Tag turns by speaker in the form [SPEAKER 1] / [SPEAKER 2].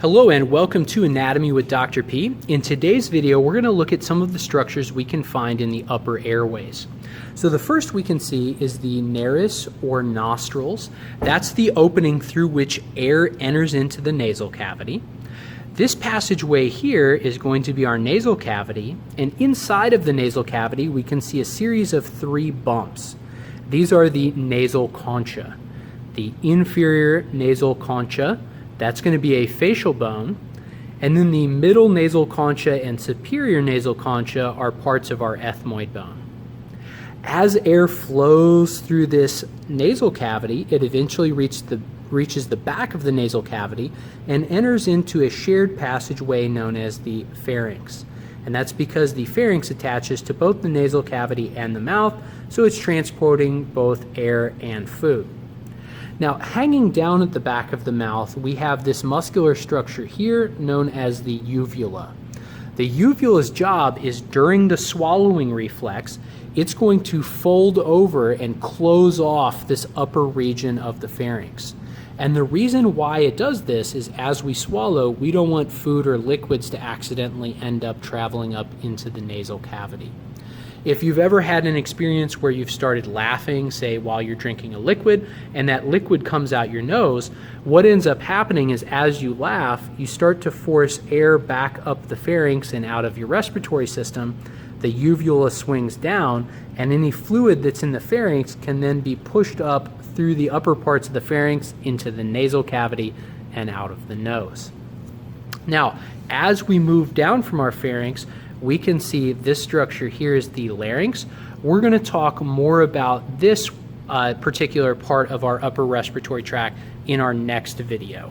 [SPEAKER 1] Hello and welcome to Anatomy with Dr. P. In today's video, we're going to look at some of the structures we can find in the upper airways. So the first we can see is the nares or nostrils. That's the opening through which air enters into the nasal cavity. This passageway here is going to be our nasal cavity, and inside of the nasal cavity we can see a series of three bumps. These are the nasal concha. The inferior nasal concha, that's going to be a facial bone, and then the middle nasal concha and superior nasal concha are parts of our ethmoid bone. As air flows through this nasal cavity, it eventually reaches the back of the nasal cavity and enters into a shared passageway known as the pharynx. And that's because the pharynx attaches to both the nasal cavity and the mouth, so it's transporting both air and food. Now, hanging down at the back of the mouth, we have this muscular structure here known as the uvula. The uvula's job is during the swallowing reflex, it's going to fold over and close off this upper region of the pharynx. And the reason why it does this is as we swallow, we don't want food or liquids to accidentally end up traveling up into the nasal cavity. If you've ever had an experience where you've started laughing, say while you're drinking a liquid, and that liquid comes out your nose, what ends up happening is as you laugh, you start to force air back up the pharynx and out of your respiratory system. The uvula swings down, and any fluid that's in the pharynx can then be pushed up through the upper parts of the pharynx into the nasal cavity and out of the nose. Now, as we move down from our pharynx, we can see this structure here is the larynx. We're going to talk more about this particular part of our upper respiratory tract in our next video.